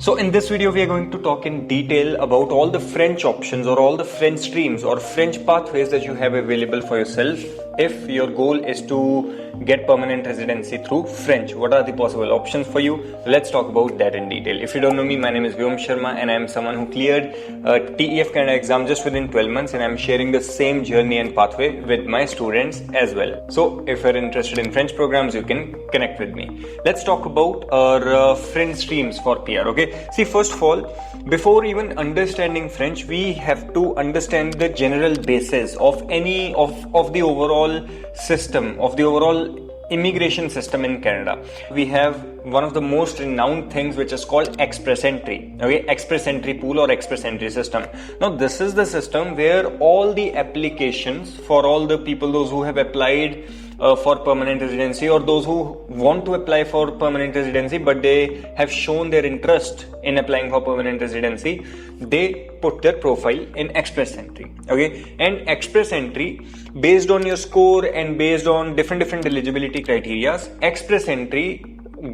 So in this video we are going to talk in detail about all the French options or all the French streams or French pathways that you have available for yourself if your goal is to get permanent residency through French. What are the possible options for you? Let's talk about that in detail. If you don't know me, my name is Vyom Sharma and I am someone who cleared a TEF Canada exam just within 12 months, and I am sharing the same journey and pathway with my students as well. So if you're interested in French programs, you can connect with me. Let's talk about our French streams for PR. Okay, see, first of all, before even understanding French, we have to understand the general basis of any of the overall system, of the overall immigration system in Canada. We have one of the most renowned things which is called express entry. Okay, express entry pool or express entry system. Now this is the system where all the applications for all the people, those who have applied for permanent residency or those who want to apply for permanent residency but they have shown their interest in applying for permanent residency, they put their profile in express entry. Okay, and express entry, based on your score and based on different eligibility criteria, express entry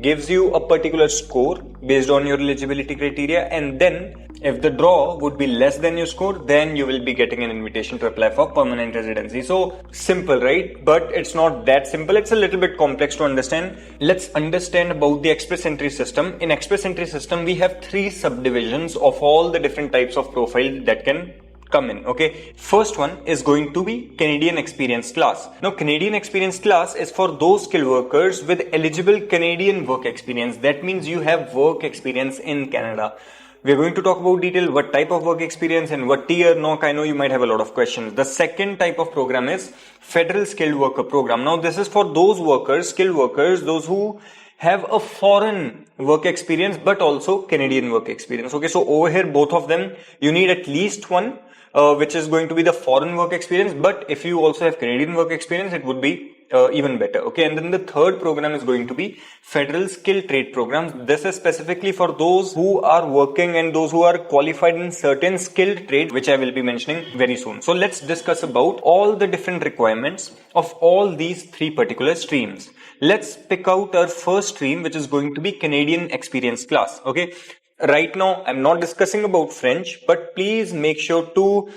gives you a particular score based on your eligibility criteria, and then if the draw would be less than your score, then you will be getting an invitation to apply for permanent residency. So simple, right? But it's not that simple. It's a little bit complex to understand. Let's understand about the express entry system. In express entry system, we have three subdivisions of all the different types of profile that can come in. Okay, first one is going to be Canadian experience class. Now Canadian experience class is for those skilled workers with eligible Canadian work experience. That means you have work experience in Canada. We are going to talk about detail what type of work experience and what tier NOC. I know you might have a lot of questions. The second type of program is Federal Skilled Worker Program. Now this is for those workers, skilled workers, those who have a foreign work experience but also Canadian work experience. Okay, so over here both of them you need at least one, which is going to be the foreign work experience, but if you also have Canadian work experience, it would be even better. Okay, and then the third program is going to be Federal Skilled Trade Programs. This is specifically for those who are working and those who are qualified in certain skilled trade, which I will be mentioning very soon. So let's discuss about all the different requirements of all these three particular streams. Let's pick out our first stream, which is going to be Canadian experience class. Okay, right now I'm not discussing about French, but please make sure to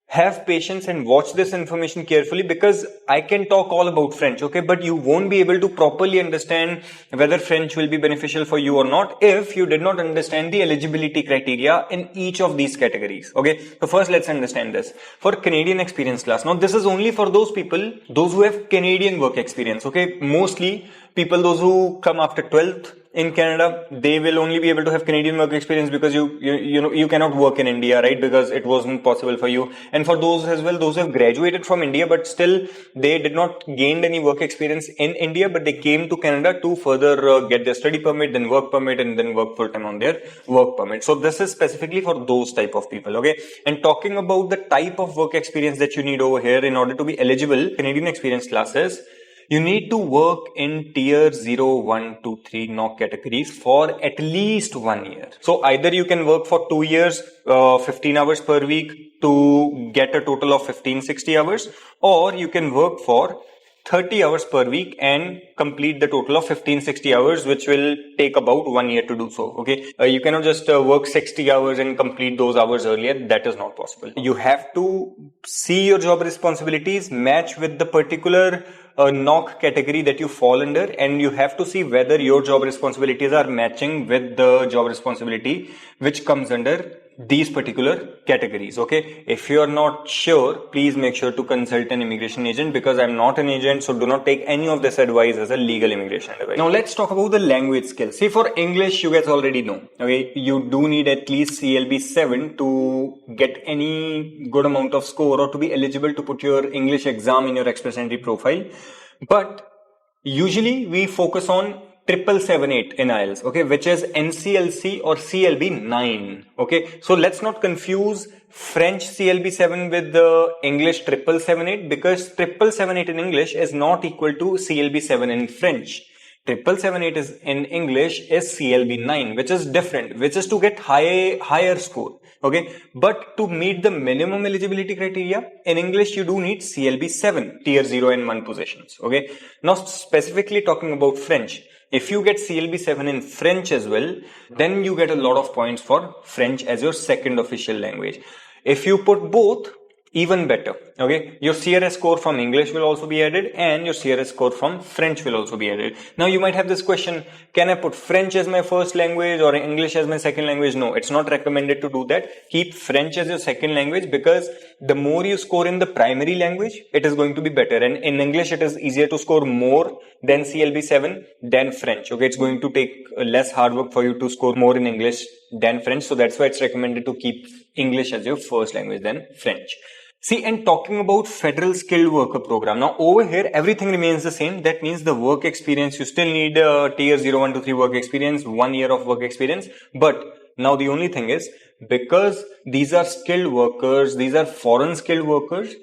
have patience and watch this information carefully, because I can talk all about French, okay, but you won't be able to properly understand whether French will be beneficial for you or not if you did not understand the eligibility criteria in each of these categories. Okay, so first let's understand this. For Canadian experience class, now this is only for those people, those who have Canadian work experience. Okay, mostly people, those who come after 12th in Canada, they will only be able to have Canadian work experience because you cannot work in India, right? Because it wasn't possible for you. And for those as well, those who have graduated from India, but still they did not gain any work experience in India, but they came to Canada to further get their study permit, then work permit, and then work full time on their work permit. So this is specifically for those type of people. Okay. And talking about the type of work experience that you need over here in order to be eligible, Canadian experience classes, you need to work in tier 0, 1, 2, 3 NOC categories for at least 1 year. So either you can work for 2 years, 15 hours per week to get a total of 1560 hours, or you can work for 30 hours per week and complete the total of 1560 hours, which will take about 1 year to do so. Okay, you cannot just work 60 hours and complete those hours earlier. That is not possible. You have to see your job responsibilities match with the particular NOC category that you fall under, and you have to see whether your job responsibilities are matching with the job responsibility which comes under these particular categories. Okay, if you are not sure, please make sure to consult an immigration agent, because I'm not an agent, so do not take any of this advice as a legal immigration advice. Now let's talk about the language skills. See, for English, you guys already know, okay, you do need at least CLB 7 to get any good amount of score or to be eligible to put your English exam in your express entry profile. But usually we focus on 778 in IELTS, okay, which is NCLC or CLB 9. Okay, so let's not confuse French CLB 7 with the English 778, because 778 in English is not equal to CLB 7 in French. 778 is in English is CLB 9, which is different, which is to get higher score. Okay, but to meet the minimum eligibility criteria in English, you do need CLB 7, tier 0 and 1 positions. Okay, now specifically talking about French, If you get CLB 7 in French as well, then you get a lot of points for French as your second official language. If you put both, even better. Okay, your CRS score from English will also be added and your CRS score from French will also be added. Now you might have this question, can I put French as my first language or English as my second language? No, it's not recommended to do that. Keep French as your second language, because the more you score in the primary language, it is going to be better. And in English, it is easier to score more than CLB 7 than French. Okay, it's going to take less hard work for you to score more in English than French. So that's why it's recommended to keep English as your first language than French. See, and talking about federal skilled worker program, now over here everything remains the same. That means the work experience, you still need tier 0, 1 to 3 work experience, 1 year of work experience. But now the only thing is, because these are skilled workers, these are foreign skilled workers,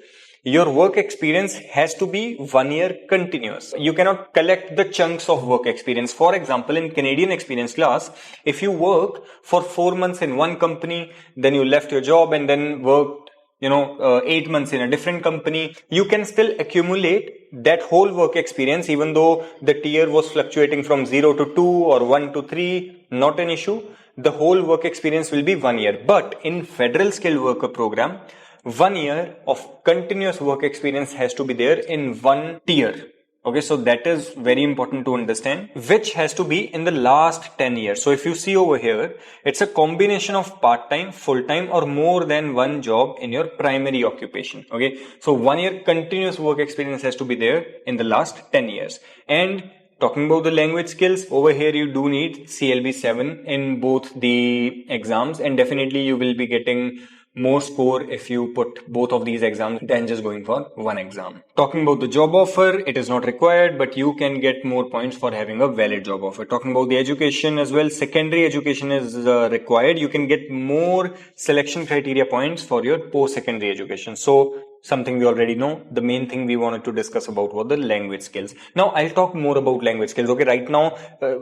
your work experience has to be 1 year continuous. You cannot collect the chunks of work experience. For example, in Canadian experience class, if you work for 4 months in one company, then you left your job and then worked 8 months in a different company, you can still accumulate that whole work experience, even though the tier was fluctuating from 0 to 2 or 1 to 3, not an issue. The whole work experience will be 1 year. But in federal skilled worker program, 1 year of continuous work experience has to be there in one tier. Okay, so that is very important to understand, which has to be in the last 10 years. So if you see over here, it's a combination of part-time, full-time or more than one job in your primary occupation. Okay, so 1 year continuous work experience has to be there in the last 10 years. And talking about the language skills, over here you do need CLB 7 in both the exams, and definitely you will be getting more score if you put both of these exams than just going for one exam. Talking about the job offer, it is not required, but you can get more points for having a valid job offer. Talking about the education as well, secondary education is required. You can get more selection criteria points for your post-secondary education. So something we already know. The main thing we wanted to discuss about was the language skills. Now I'll talk more about language skills. Okay, right now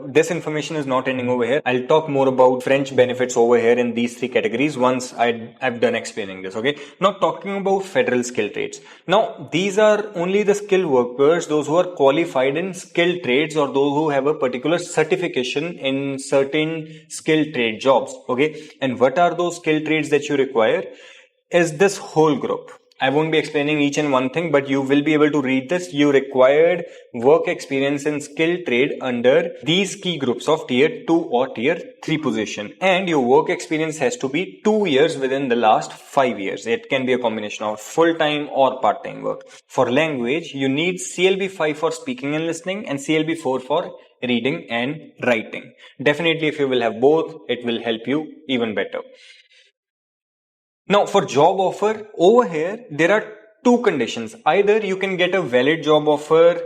this information is not ending over here. I'll talk more about French benefits over here in these 3 categories once I've done explaining this. Okay, now talking about federal skill trades. Now these are only the skilled workers, those who are qualified in skilled trades or those who have a particular certification in certain skilled trade jobs. Okay, and what are those skilled trades that you require is this whole group. I won't be explaining each and one thing, but you will be able to read this. You required work experience in skilled trade under these key groups of tier 2 or tier 3 position. And your work experience has to be 2 years within the last 5 years. It can be a combination of full-time or part-time work. For language, you need CLB 5 for speaking and listening and CLB 4 for reading and writing. Definitely, if you will have both, it will help you even better. Now for job offer, over here, there are 2 conditions. Either you can get a valid job offer,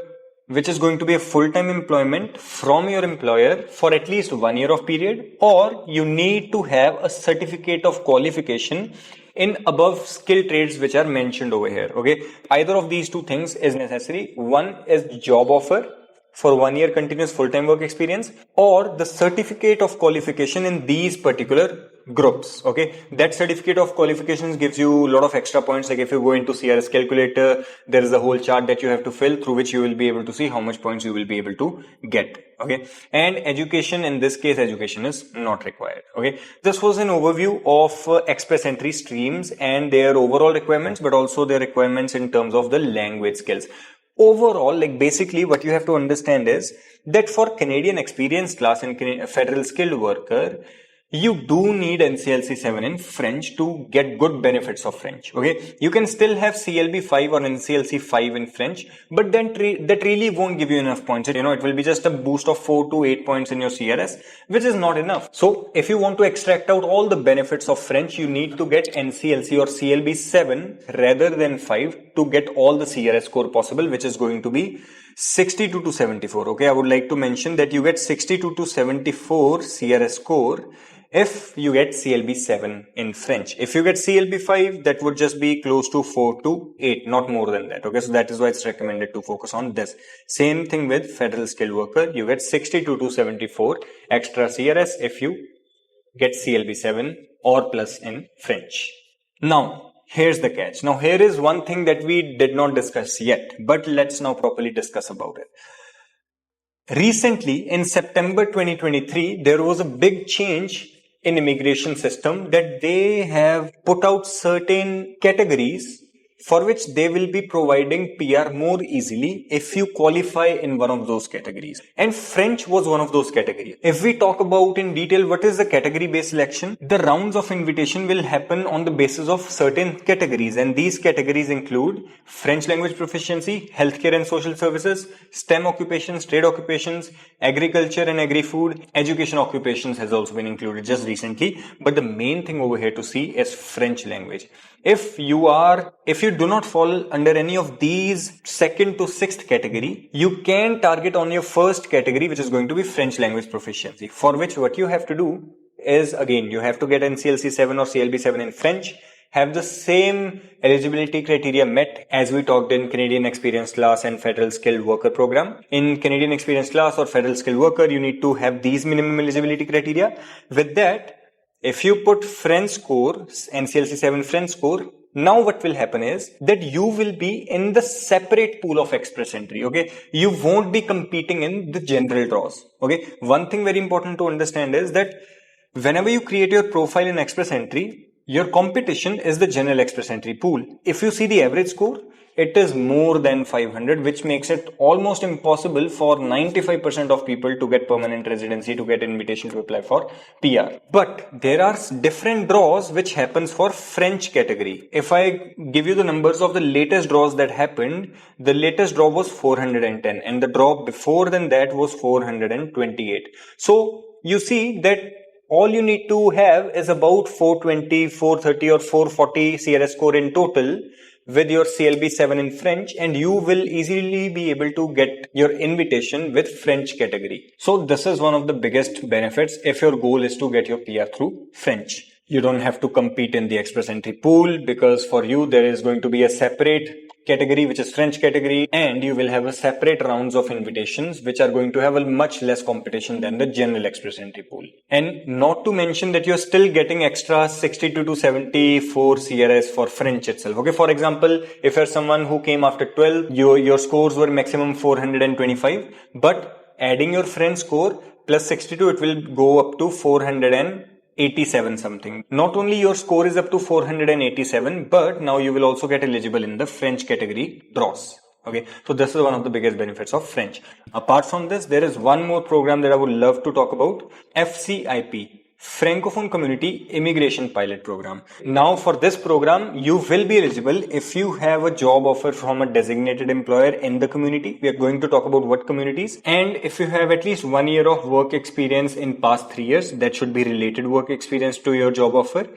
which is going to be a full-time employment from your employer for at least 1 year of period, or you need to have a certificate of qualification in above skill trades which are mentioned over here. Okay, either of these 2 things is necessary. One is job offer for 1 year continuous full-time work experience, or the certificate of qualification in these particular groups. Okay, that certificate of qualifications gives you a lot of extra points. Like if you go into CRS calculator, there is a whole chart that you have to fill, through which you will be able to see how much points you will be able to get. Okay, and education, in this case education is not required. Okay, this was an overview of express entry streams and their overall requirements, but also their requirements in terms of the language skills. Overall, like basically what you have to understand is that for Canadian experience class and federal skilled worker, you do need NCLC 7 in French to get good benefits of French. Okay, you can still have CLB 5 or NCLC 5 in French, but then that really won't give you enough points. It will be just a boost of 4 to 8 points in your CRS, which is not enough. So if you want to extract out all the benefits of French, you need to get NCLC or CLB 7 rather than 5 to get all the CRS score possible, which is going to be 62 to 74. Okay, I would like to mention that you get 62 to 74 CRS score if you get CLB 7 in French. If you get CLB 5, that would just be close to 4 to 8, not more than that. Okay, so that is why it's recommended to focus on this. Same thing with federal skilled worker. You get 62 to 74 extra CRS if you get CLB 7 or plus in French. Now, here's the catch. Now, here is one thing that we did not discuss yet, but let's now properly discuss about it. Recently, in September 2023, there was a big change in immigration system that they have put out certain categories for which they will be providing PR more easily if you qualify in one of those categories. And French was one of those categories. If we talk about in detail what is the category based selection, the rounds of invitation will happen on the basis of certain categories, and these categories include French language proficiency, healthcare and social services, STEM occupations, trade occupations, agriculture and agri-food, education occupations has also been included just recently. But the main thing over here to see is French language. If you do not fall under any of these second to sixth category, you can target on your first category, which is going to be French language proficiency, for which what you have to do is, again, you have to get NCLC 7 or CLB 7 in French, have the same eligibility criteria met as we talked in Canadian Experienced Class and Federal Skilled Worker Program. In Canadian Experienced Class or Federal Skilled Worker, you need to have these minimum eligibility criteria. With that, if you put French score, NCLC 7 French score, now what will happen is that you will be in the separate pool of express entry, okay? You won't be competing in the general draws, okay? One thing very important to understand is that whenever you create your profile in express entry, your competition is the general express entry pool. If you see the average score, it is more than 500, which makes it almost impossible for 95% of people to get permanent residency, to get invitation to apply for PR. But there are different draws which happens for French category. If I give you the numbers of the latest draws that happened, the latest draw was 410 and the draw before than that was 428. So you see that all you need to have is about 420, 430 or 440 CRS score in total with your CLB 7 in French, and you will easily be able to get your invitation with French category. So this is one of the biggest benefits if your goal is to get your PR through French. You don't have to compete in the express entry pool because for you there is going to be a separate category which is French category, and you will have a separate rounds of invitations which are going to have a much less competition than the general express entry pool. And not to mention that you're still getting extra 62 to 74 CRS for French itself. Okay, for example, if you're someone who came after 12, your scores were maximum 425, but adding your French score plus 62, it will go up to 487 something. Not only your score is up to 487, but now you will also get eligible in the French category draws. Okay, so this is one of the biggest benefits of French. Apart from this, there is one more program that I would love to talk about, FCIP. Francophone Community Immigration Pilot Program. Now for this program, you will be eligible if you have a job offer from a designated employer in the community. We are going to talk about what communities. And if you have at least 1 year of work experience in past 3 years, that should be related work experience to your job offer.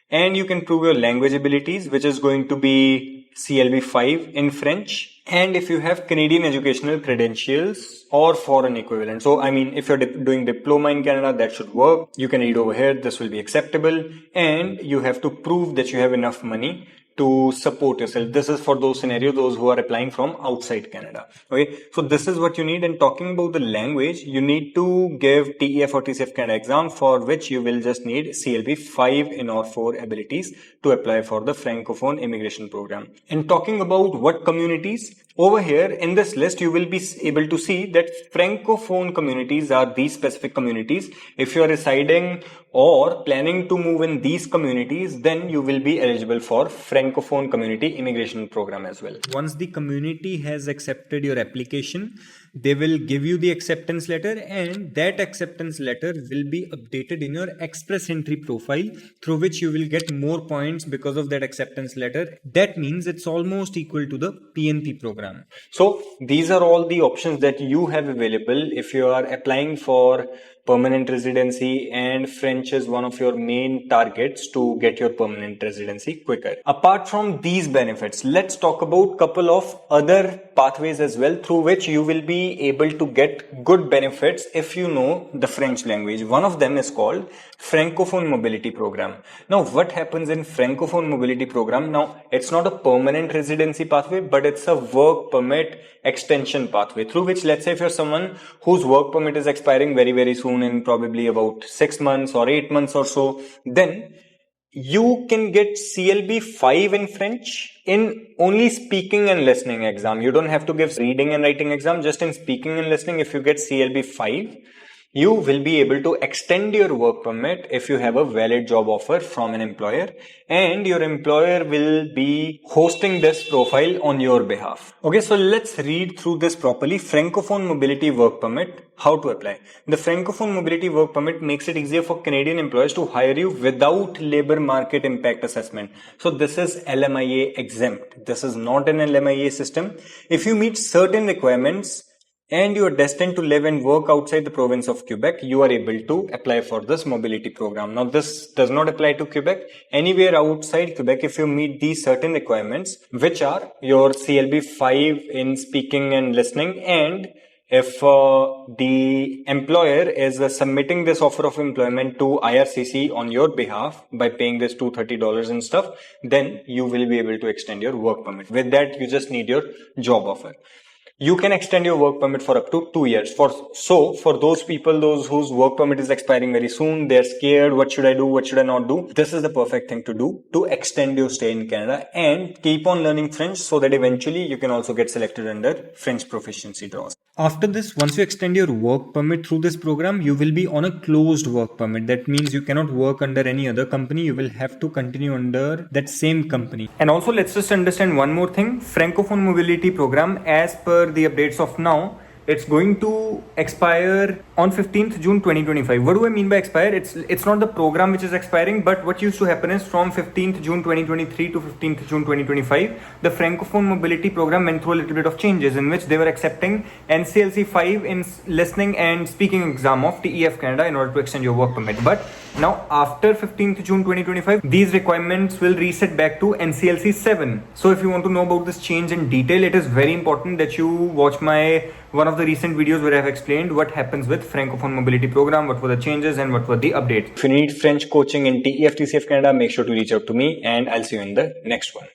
And you can prove your language abilities, which is going to be CLB 5 in French. And if you have Canadian educational credentials or foreign equivalent. So, I mean, if you're doing diploma in Canada, that should work. You can read over here. This will be acceptable. And you have to prove that you have enough money to support yourself. This is for those scenarios, those who are applying from outside Canada. Okay. So this is what you need. And talking about the language, you need to give TEF or TCF Canada exam, for which you will just need CLB 5 in or 4 abilities to apply for the Francophone immigration program. And talking about what communities, over here in this list, you will be able to see that Francophone communities are these specific communities. If you are residing or planning to move in these communities, then you will be eligible for Francophone Community Immigration Program as well. Once the community has accepted your application, they will give you the acceptance letter, and that acceptance letter will be updated in your express entry profile, through which you will get more points because of that acceptance letter. That means it's almost equal to the PNP program. So these are all the options that you have available if you are applying for permanent residency, and French is one of your main targets to get your permanent residency quicker. Apart from these benefits, let's talk about couple of other pathways as well through which you will be able to get good benefits if you know the French language. One of them is called Francophone Mobility Program. Now, what happens in Francophone Mobility Program? Now, it's not a permanent residency pathway, but it's a work permit extension pathway through which, let's say if you're someone whose work permit is expiring very, very soon, in probably about 6 months or 8 months or so, then you can get CLB 5 in French in only speaking and listening exam. You don't have to give reading and writing exam. Just in speaking and listening, if you get CLB 5, you will be able to extend your work permit if you have a valid job offer from an employer, and your employer will be hosting this profile on your behalf. Okay, so let's read through this properly. Francophone mobility work permit, how to apply. The Francophone mobility work permit makes it easier for Canadian employers to hire you without labor market impact assessment. So this is LMIA exempt. This is not an LMIA system. If you meet certain requirements and you are destined to live and work outside the province of Quebec, you are able to apply for this mobility program. Now, this does not apply to Quebec. Anywhere outside Quebec, if you meet these certain requirements, which are your CLB 5 in speaking and listening, and if the employer is submitting this offer of employment to IRCC on your behalf by paying this $230 and stuff, then you will be able to extend your work permit. With that, you just need your job offer. You can extend your work permit for up to 2 years. For those people, those whose work permit is expiring very soon, they're scared, what should I do, what should I not do? This is the perfect thing to do to extend your stay in Canada and keep on learning French so that eventually you can also get selected under French proficiency draws. After this, once you extend your work permit through this program, you will be on a closed work permit. That means you cannot work under any other company. You will have to continue under that same company. And also, let's just understand one more thing. Francophone mobility program, as per the updates of now, it's going to expire on 15th June 2025. What do I mean by expire? It's not the program which is expiring, but what used to happen is from 15th June 2023 to 15th June 2025, the Francophone mobility program went through a little bit of changes in which they were accepting NCLC 5 in listening and speaking exam of TEF Canada in order to extend your work permit. But now after 15th June 2025, these requirements will reset back to NCLC 7. So if you want to know about this change in detail, it is very important that you watch one of the recent videos where I have explained what happens with Francophone mobility program, what were the changes and what were the updates. If you need French coaching in TEF TCF Canada, make sure to reach out to me and I'll see you in the next one.